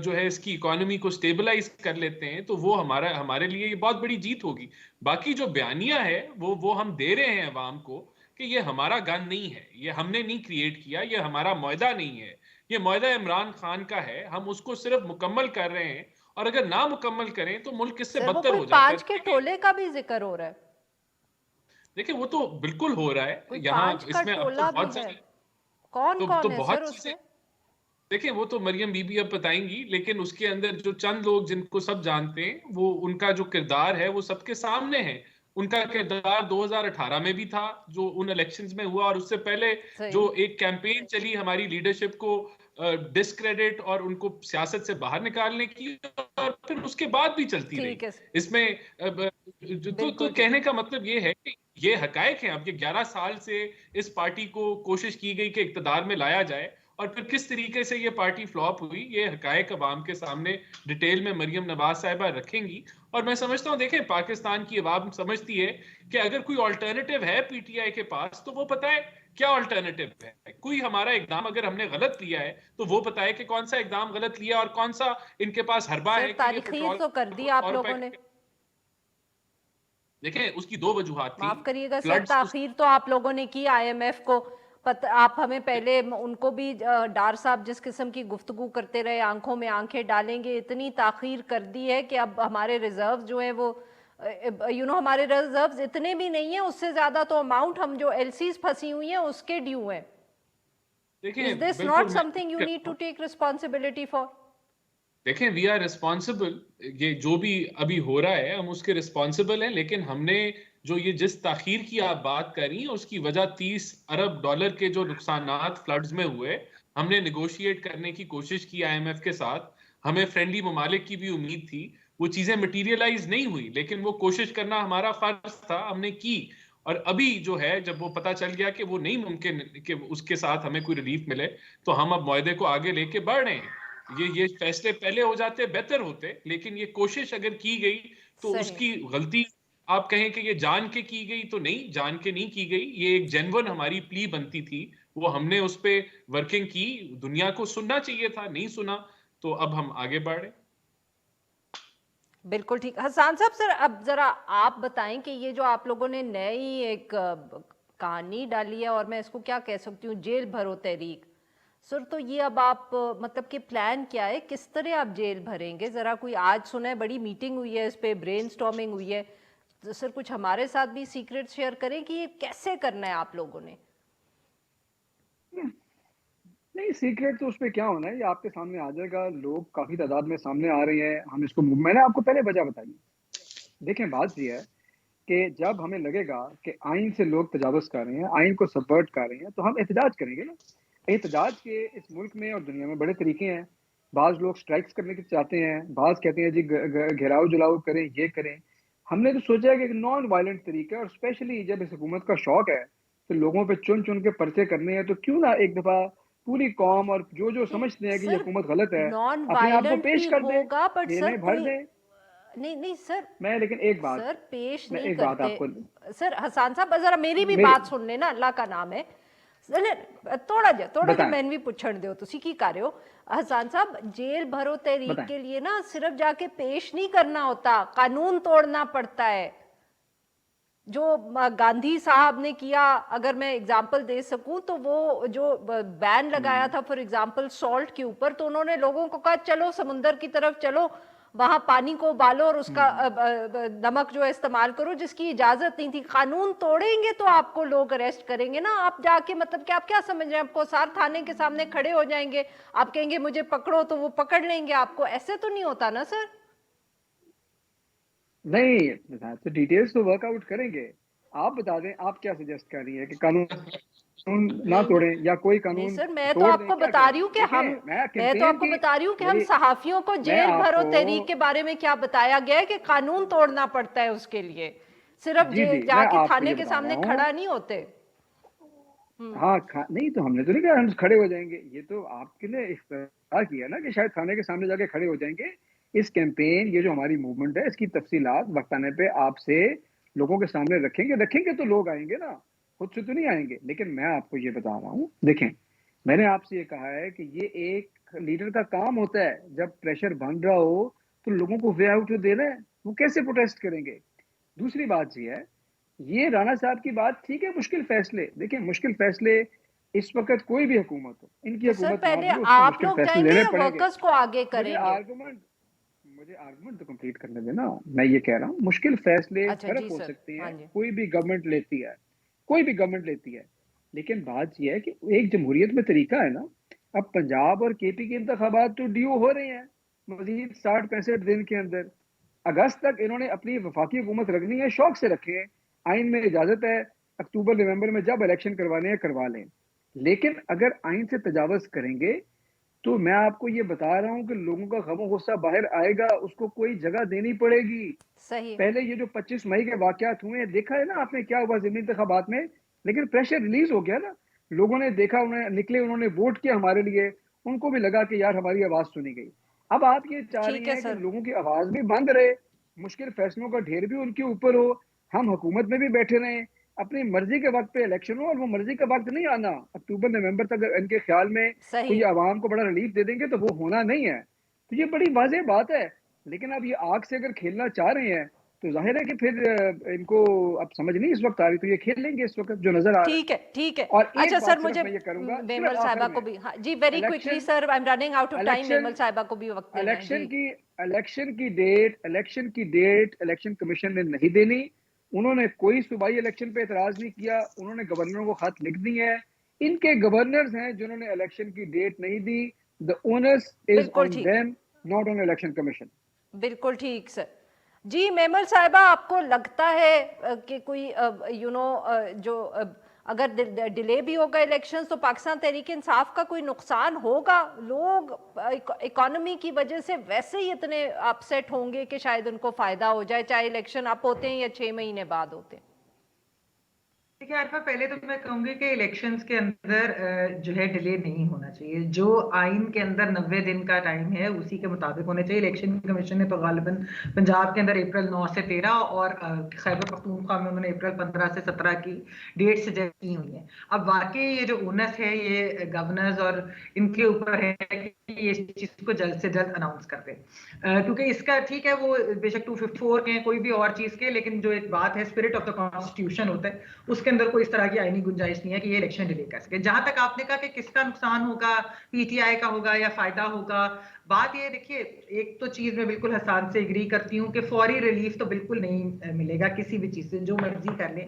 जो है इसकी इकोनॉमी को स्टेबलाइज कर लेते हैं, तो वो हमारे लिए ये बहुत बड़ी जीत होगी। बाकी जो बयानिया है वो हम दे रहे हैं अवाम को कि ये हमारा गन नहीं है, ये हमने नहीं क्रिएट किया, ये हमारा मुआहदा नहीं है, ये मुआहदा इमरान खान का है, हम उसको सिर्फ मुकम्मल कर रहे हैं, और अगर ना मुकम्मल करें तो मुल्क इससे सर वो बदतर कोई हो जाता है। 5 के टोले का भी जिक्र हो रहा है, देखिए वो तो बिल्कुल हो रहा कोई है यहाँ, 5 का इसमें अब तो टोला भी बहुत है, सारी कौन तो कौन है बहुत सर चीजें, उसमें? देखिए वो तो मरियम बीबी अब बताएंगी, लेकिन उसके अंदर जो चंद लोग जिनको सब जानते हैं, वो उनका जो किरदार है वो सबके सामने है। उनका किरदार 2018 में भी था जो उन इलेक्शंस में हुआ, और उससे पहले सही, जो एक कैंपेन चली हमारी लीडरशिप को डिस्क्रेडिट और उनको सियासत से बाहर निकालने की, और फिर उसके बाद भी चलती रही। ठीक है, इसमें तो बिल्कुल ठीक। कहने का मतलब ये है कि ये हकायक है। अब ये 11 साल से इस पार्टी को कोशिश की गई कि इक्तदार में लाया जाए, और फिर किस तरीके से ये पार्टी फ्लॉप हुई, ये हकायक अवाम के सामने डिटेल में मरियम नवाज साहिबा रखेंगी। और मैं समझता हूँ, देखें, पाकिस्तान की अवाम समझती है कि अगर कोई ऑल्टरनेटिव है पीटीआई के पास, तो वो पता है क्या ऑल्टरनेटिव है। कोई हमारा इकदाम अगर हमने गलत लिया है, तो वो पता है कि कौन सा इकदाम गलत लिया, और कौन सा इनके पास हरबा सर है कि ये तारीखीर पेट्रोल तो कर दी आप 100 रुपए। लोगों ने, देखें उसकी दो वजूहात थी। माफ करिएगा सर, फ्लड्स ताखीर तो आप लोगों ने की आईएमएफ को। आप हमें पहले उनको भी डार साहब जिस किस्म की गुफ्तगू करते रहे, आंखों में आंखें डालेंगे, इतनी ताखीर कर दी है कि अब हमारे रिजर्व जो है वो हमारे रिजर्व्स इतने भी नहीं है, उससे ज्यादा तो अमाउंट हम जो एलसीज फंसी हुई हैं उसके ड्यू हैं। देखें इज दिस बिल्कुल not something you need to take responsibility for? देखें वी आर रिस्पॉन्सिबल। ये जो भी अभी हो रहा है हम उसके रिस्पॉन्सिबल हैं, लेकिन हमने जो ये जिस ताखीर की आप बात कर रही हैं उसकी वजह 30 अरब डॉलर के जो नुकसानात फ्लड्स में हुए, हमने निगोशिएट करने की कोशिश की आईएमएफ के साथ, हमें फ्रेंडली ममालिक की भी उम्मीद थी, वो चीजें मटीरियलाइज नहीं हुई, लेकिन वो कोशिश करना हमारा फर्ज था, हमने की। और अभी जो है जब वो पता चल गया कि वो नहीं मुमकिन कि उसके साथ हमें कोई रिलीफ मिले, तो हम अब मुआहदे को आगे लेके बढ़ रहे हैं। ये फैसले पहले हो जाते बेहतर होते, लेकिन ये कोशिश अगर की गई तो सही, उसकी गलती, आप कहें कि ये जान के की गई, तो नहीं, जान के नहीं की गई, ये एक जेन्युइन हमारी प्ली बनती थी, वो हमने उस पे वर्किंग की, दुनिया को सुनना चाहिए था, नहीं सुना, तो अब हम आगे बढ़ रहे। बिल्कुल ठीक। हसान साहब, सर अब जरा आप बताएं कि ये जो आप लोगों ने नई एक कहानी डाली है, और मैं इसको क्या कह सकती हूँ, जेल भरो तहरीक, सर तो ये अब आप मतलब कि प्लान क्या है, किस तरह आप जेल भरेंगे? जरा कोई, आज सुना है बड़ी मीटिंग हुई है, इस पे ब्रेनस्टॉर्मिंग हुई है, तो सर कुछ हमारे साथ भी सीक्रेट शेयर करें कि ये कैसे करना है आप लोगों ने? नहीं, सीक्रेट तो उस पर क्या होना है, ये आपके सामने आ जाएगा। लोग काफी तादाद में सामने आ रहे हैं, हम इसको, मैंने आपको पहले वजह बताई। देखें, बात यह है कि जब हमें लगेगा कि आइन से लोग तजावुज़ कर रहे हैं, आइन को सबवर्ट कर रहे हैं, तो हम एहतजाज करेंगे ना। एहतजाज के इस मुल्क में और दुनिया में बड़े तरीके हैं। बाज़ लोग स्ट्राइक्स करने के चाहते हैं, बाज़ कहते हैं जी घेराव जुलाव करें, ये करें। हमने तो सोचा है कि एक नॉन वायलेंट तरीका है, और स्पेशली जब इस हुकूमत का शौक है तो लोगों पे चुन चुन के पर्चे करने हैं, तो क्यों ना एक दफ़ा पूरी कौम और जो जो समझते हैं कि ये सर हुकूमत गलत है, नॉन अपने आप को वायलेंट पेश भी कर दें, होगा, बट सर जेलें भर कोई, दें। नहीं नहीं सर, मैं लेकिन एक बात सर पेश मैं नहीं एक बात करते। आपको, सर हसान साहब जरा मेरी भी मेरी बात सुन लेना, अल्लाह का नाम है। थोड़ा जा बताएं मैंने भी पूछण दो, तुसी की कर रहे हो हसान साहब? जेल भरो तहरीक बताएं। के लिए ना सिर्फ जाके पेश नहीं करना होता, कानून तोड़ना पड़ता है। जो गांधी साहब ने किया, अगर मैं एग्जांपल दे सकूं, तो वो जो बैन लगाया था फॉर एग्जांपल सॉल्ट के ऊपर, तो उन्होंने लोगों को कहा चलो समुंदर की तरफ चलो, वहां पानी को उबालो और उसका नमक जो है इस्तेमाल करो, जिसकी इजाजत नहीं थी। कानून तोड़ेंगे तो आपको लोग अरेस्ट करेंगे ना। आप जाके मतलब कि आप क्या समझ रहे हैं, आपको सार थाने के सामने खड़े हो जाएंगे, आप कहेंगे मुझे पकड़ो, तो वो पकड़ लेंगे आपको? ऐसे तो नहीं होता ना सर। नहीं, तो डिटेल्स तो वर्कआउट करेंगे। आप बता दें, आप क्या सजेस्ट कर रही है कि कानून ना नहीं तोड़ें या कोई नहीं कानून सर, मैं तो तोड़ दें, आपको क्या बता करें? रही हूँ कि हम, देखें, मैं मैं तो कैंपेन आपको की, बता रही हूँ कि हम मेरी, सहाफियों को मैं जेल भरो आपको, तहरीक के बारे में क्या बताया गया है कि कानून तोड़ना पड़ता है उसके लिए, सिर्फ जी जी, मैं जाके आपको थाने ये के बता रहा सामने हूँ। खड़ा नहीं होते। हाँ, नहीं तो हमने तो नहीं कहा हम खड़े हो जाएंगे, ये तो आपके लिए इख्तियार किया ना कि शायद थाने के सामने जाके खड़े हो जाएंगे। इस कैंपेन, ये जो हमारी मूवमेंट है, इसकी तफसीलात वक्त आने पे आपसे लोगों के सामने रखेंगे तो लोग आएंगे ना, खुद से तो नहीं आएंगे। लेकिन मैं आपको ये बता रहा हूँ, देखें, मैंने आपसे ये कहा है कि ये एक लीडर का काम होता है, जब प्रेशर बन रहा हो तो लोगों को वे आउट देना है, वो कैसे प्रोटेस्ट करेंगे। दूसरी बात ये है, ये राणा साहब की बात ठीक है, मुश्किल फैसले, देखिए मुश्किल फैसले इस वक्त कोई भी हुकूमत हो, इनकी तो सर हुकूमत मान पहले लो, उसको आप मुश्किल लोग फैसले जाएंगे लेने या पड़ेंगे। वर्कर्स को आगे मुझे करेंगे? आर्गुमेंट मुझे आर्गुमेंट तो कंप्लीट करने देना। मैं ये कह रहा हूँ मुश्किल फैसले अच्छा फर्क जी हो सर, सकते हाँ हैं, जी। कोई भी गवर्नमेंट लेती है, कोई भी गवर्नमेंट लेती है, लेकिन बात यह है कि एक जमहूरियत में तरीका है ना। अब पंजाब और केपी के इंतखाबात तो ड्यू हो रहे हैं मजीद 60-65 दिन के अंदर। अगस्त तक इन्होंने अपनी वफाकी हुकूमत रखनी है, शौक से रखें, आइन में इजाजत है, अक्टूबर नवंबर में जब इलेक्शन करवाने हैं करवा लें। लेकिन अगर आइन से तजावज करेंगे तो मैं आपको ये बता रहा हूं कि लोगों का गम गुस्सा बाहर आएगा, उसको कोई जगह देनी पड़ेगी। सही है। पहले ये जो 25 मई के वाकयात हुए हैं, देखा है ना आपने क्या हुआ ज़मीनी इंतखाबात में, लेकिन प्रेशर रिलीज हो गया ना, लोगों ने देखा, उन्होंने निकले, उन्होंने वोट किया हमारे लिए, उनको भी लगा कि यार हमारी आवाज सुनी गई। अब आप ये चाह रही ठीक है हैं कि सर। लोगों की आवाज भी बंद रहे, मुश्किल फैसलों का ढेर भी उनके ऊपर हो, हम हुकूमत में भी बैठे रहें, अपनी मर्जी के वक्त पे इलेक्शन हो, और वो मर्जी का वक्त नहीं आना अक्टूबर नवंबर तक। इनके ख्याल में सही। कोई आवाम को बड़ा रिलीफ दे देंगे तो वो होना नहीं है। तो ये बड़ी वाज़ेह बात है। लेकिन अब ये आग से अगर खेलना चाह रहे हैं तो जाहिर है कि फिर इनको अब समझ नहीं इस वक्त आ रही, तो ये खेल लेंगे इस वक्त जो नजर आ रहा है। ठीक है, ठीक है। और अच्छा एक सर, बात सिर्फ मुझे मैं ये करूंगा सिर्फ मेमल आखिर साहिबा में, को भी, हाँ जी, very quickly election sir, I am running out of time, election मेमल साहिबा को भी वक्त देना है जी। इलेक्शन की इलेक्शन की डेट इलेक्शन कमीशन ने नहीं देनी। उन्होंने कोई सूबाई इलेक्शन पे एतराज नहीं किया, उन्होंने गवर्नरों को खत लिख दिए हैं, इनके गवर्नर्स हैं जिन्होंने इलेक्शन की डेट नहीं दी। द ओनर्स इज बिल्कुल ऑन ठीक, them, not on election commission. बिल्कुल ठीक सर। जी मेमल साहिबा, आपको लगता है कि कोई जो अगर डिले भी होगा इलेक्शंस तो पाकिस्तान तहरीक इंसाफ का कोई नुकसान होगा? लोग इकोनॉमी की वजह से वैसे ही इतने अपसेट होंगे कि शायद उनको फायदा हो जाए, चाहे इलेक्शन अब होते हैं या 6 महीने बाद होते हैं। देखिए आरिफा, पहले तो मैं कहूंगी कि इलेक्शंस के अंदर जो है डिले नहीं होना चाहिए। जो आइन के अंदर 90 दिन का टाइम है उसी के मुताबिक होने चाहिए। इलेक्शन कमीशन ने तो गालिबन पंजाब के अंदर अप्रैल 9 से 13 और खैबर पख्तूनख्वा में उन्होंने अप्रैल 15 से 17 की डेट सजेस्ट की हुई है। अब वाकई ये जो ओनस है ये गवर्नर्स और इनके ऊपर है कि ये चीज को जल्द से जल्द अनाउंस कर दे, क्योंकि इसका ठीक है वो बेशक 254 के कोई भी और चीज के, लेकिन जो एक बात है स्पिरिट ऑफ द कॉन्स्टिट्यूशन होता है उसके अंदर कोई इस तरह की आईनी गुंजाइश नहीं है कि ये इलेक्शन डिले कर सके। जहां तक आपने कहा कि किसका नुकसान होगा, पीटीआई का होगा या फायदा होगा, बात ये देखिए, एक तो चीज मैं बिल्कुल हसन से एग्री करती हूँ कि फौरी रिलीफ तो बिल्कुल नहीं मिलेगा किसी भी चीज से, जो मर्जी कर ले।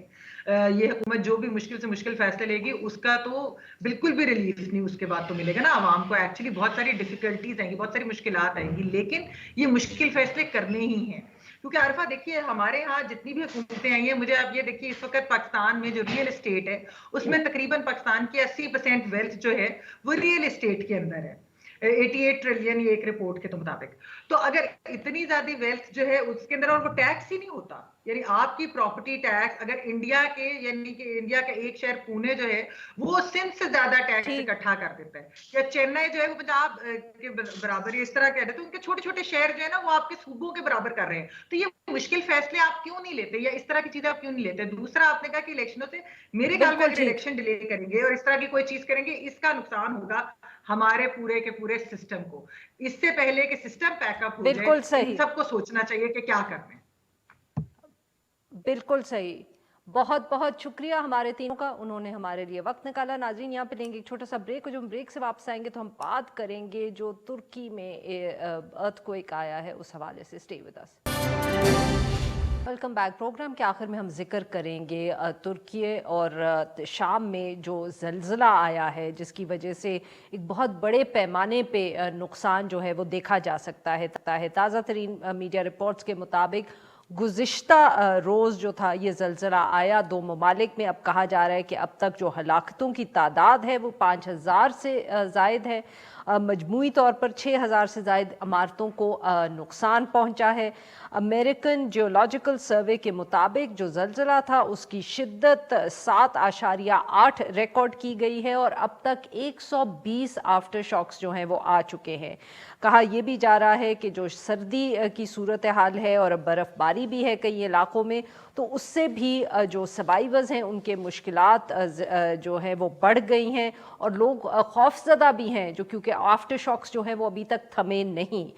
ये हुकूमत जो भी मुश्किल से मुश्किल फैसले लेगी उसका तो बिल्कुल भी रिलीफ नहीं उसके बाद तो मिलेगा ना आवाम को। एक्चुअली बहुत सारी डिफिकल्टीज आएंगी, बहुत सारी मुश्किलात आएंगी, लेकिन ये मुश्किल फैसले करने ही हैं। क्योंकि आरिफा देखिए, हमारे यहाँ जितनी भी हुकूमतें आई हैं, मुझे आप ये देखिए इस वक्त पाकिस्तान में जो रियल एस्टेट है उसमें तकरीबन पाकिस्तान की 80% वेल्थ जो है वो रियल एस्टेट के अंदर है, 88 ट्रिलियन ये एक रिपोर्ट के तो मुताबिक। तो अगर इतनी ज्यादा वेल्थ जो है उसके अंदर और वो टैक्स ही नहीं होता, यानी आपकी प्रॉपर्टी टैक्स अगर इंडिया के, यानी कि इंडिया का एक शहर पुणे जो है वो सिंध से ज्यादा टैक्स इकट्ठा कर देता है, या चेन्नई जो है वो पंजाब के बराबर, इस तरह कह रहे तो उनके छोटे छोटे शहर जो है ना वो आपके सूबों के बराबर कर रहे हैं। तो ये मुश्किल फैसले आप क्यों नहीं लेते, या इस तरह की चीजें आप क्यों नहीं लेते? दूसरा, आपने कहा कि इलेक्शनों से मेरे ख्याल में अगर इलेक्शन डिले करेंगे और इस तरह की कोई चीज करेंगे, इसका नुकसान होगा हमारे पूरे के पूरे सिस्टम को। इससे पहले कि सिस्टम पैकअप हो जाए, इन सबको सोचना चाहिए कि क्या करना है। बिल्कुल सही। बहुत बहुत शुक्रिया हमारे तीनों का, उन्होंने हमारे लिए वक्त निकाला। नाज़रीन, यहाँ पे लेंगे एक छोटा सा ब्रेक, और जो हम ब्रेक से वापस आएंगे तो हम बात करेंगे जो तुर्की में अर्थक्वेक आया है उस हवाले से। Stay with us. Welcome back. Program के आखिर में हम जिक्र करेंगे तुर्की और शाम में जो ज़लज़ला आया है जिसकी वजह से एक बहुत बड़े पैमाने पे नुकसान जो है वो देखा जा सकता है। ताज़ा तरीन मीडिया रिपोर्ट्स के मुताबिक गुज़िश्ता रोज़ जो था ये ज़लज़ला आया, 2 ममालिक में। अब कहा जा रहा है कि अब तक जो हलाकतों की तादाद है वो 5000 से ज़ायद है। मजमूई तौर पर 6000 से ज़ायद इमारतों को नुकसान पहुंचा है। अमेरिकन जियोलॉजिकल सर्वे के मुताबिक जो ज़लज़ला था उसकी शिद्दत 7.8 रिकॉर्ड की गई है, और अब तक 120 आफ्टर शॉक्स जो हैं वो आ चुके हैं। कहा यह भी जा रहा है कि जो सर्दी की सूरत हाल है और बर्फ़बारी भी है कई इलाकों में, तो उससे भी जो सर्वाइवर्स हैं उनके मुश्किलात जो है वो बढ़ गई हैं और लोग खौफज़दा भी हैं, जो क्योंकि आफ्टर शॉक्स जो हैं वो अभी तक थमे नहीं।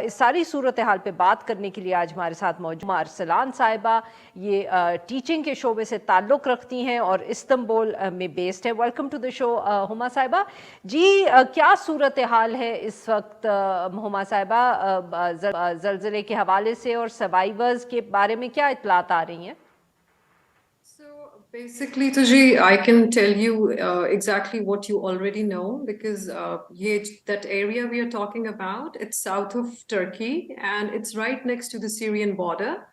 इस सारी सूरत हाल पे बात करने के लिए आज हमारे साथ मौजूद हुमा अरसलान साहिबा, ये टीचिंग के शोबे से ताल्लुक़ रखती हैं और इस्तांबुल में बेस्ड है। Welcome to the show Huma sahiba ji. क्या सूरत हाल है इस वक्त हुमा साहिबा ज़लज़ले के हवाले से, और सर्वाइवर्स के बारे में क्या इत्तलात आ रही हैं? So basically, Tuji, I can tell you exactly what you already know, because that area we are talking about, it's south of Turkey and it's right next to the Syrian border.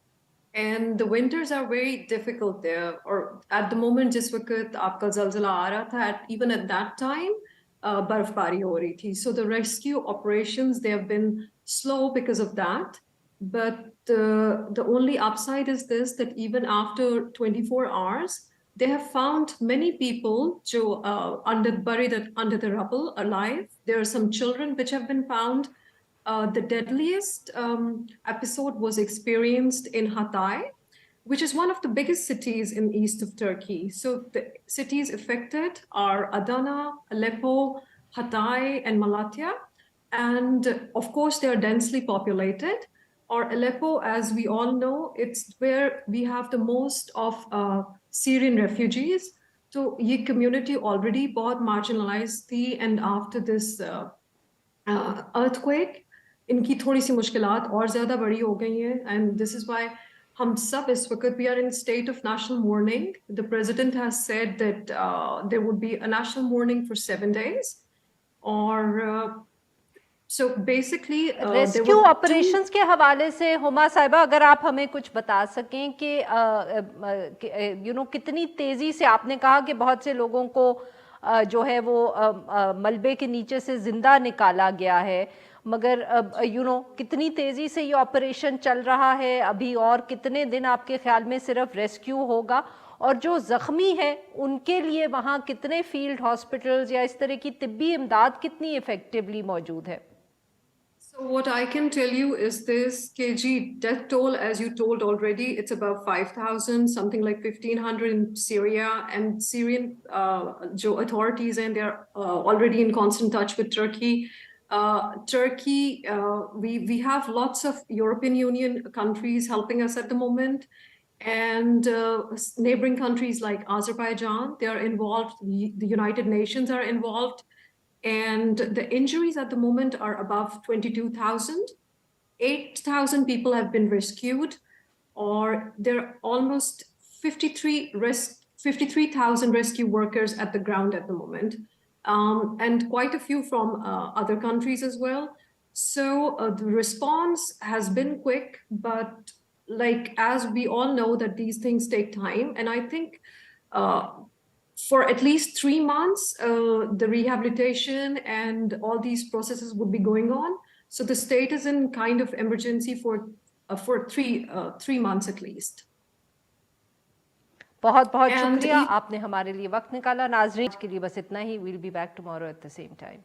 And the winters are very difficult there. Or at the moment, जिस वक्त आपका ज़लज़ला आ रहा था, even at that time, बर्फबारी हो रही थी. So the rescue operations, they have been slow because of that. But the only upside is this, that even after 24 hours, they have found many people buried under the rubble alive. There are some children which have been found. The deadliest episode was experienced in Hatay, which is one of the biggest cities in the east of Turkey. So the cities affected are Adana, Aleppo, Hatay, and Malatya. And of course, they are densely populated. Or Aleppo, as we all know, it's where we have the most of Syrian refugees. So ये community already बहुत marginalized थी, and after this earthquake, इनकी थोड़ी सी मुश्किलात और ज़्यादा बड़ी हो गई हैं. And this is why हम सब इस वक्त we are in state of national mourning. The president has said that there would be a national mourning for 7 days. Or so basically rescue operations के हवाले से हुमा साहिबा, अगर आप हमें कुछ बता सकें कि कितनी तेजी से, आपने कहा कि बहुत से लोगों को जो है वो मलबे के नीचे से जिंदा निकाला गया है, मगर कितनी तेजी से ये ऑपरेशन चल रहा है अभी, और कितने दिन आपके ख्याल में सिर्फ रेस्क्यू होगा, और जो जख्मी हैं उनके लिए वहाँ कितने फील्ड हॉस्पिटल्स या इस तरह की तिब्बी इमदाद कितनी इफेक्टिवली मौजूद है? So what I can tell you is this, KG, death toll, as you told already, it's about 5,000, something like 1,500 in Syria, and Syrian authorities, and they're already in constant touch with Turkey. We have lots of European Union countries helping us at the moment, and neighboring countries like Azerbaijan, they are involved, the United Nations are involved. And the injuries at the moment are above 22,000. 8,000 people have been rescued, or there are almost 53,000 rescue workers at the ground at the moment, and quite a few from other countries as well. So the response has been quick, but as we all know that these things take time, and I think for at least 3 months, the rehabilitation and all these processes would be going on. So the state is in kind of emergency for 3 months at least. बहुत बहुत शुक्रिया, आपने हमारे लिए वक्त निकाला। नाज़रीन के लिए बस इतना ही। We'll be back tomorrow at the same time.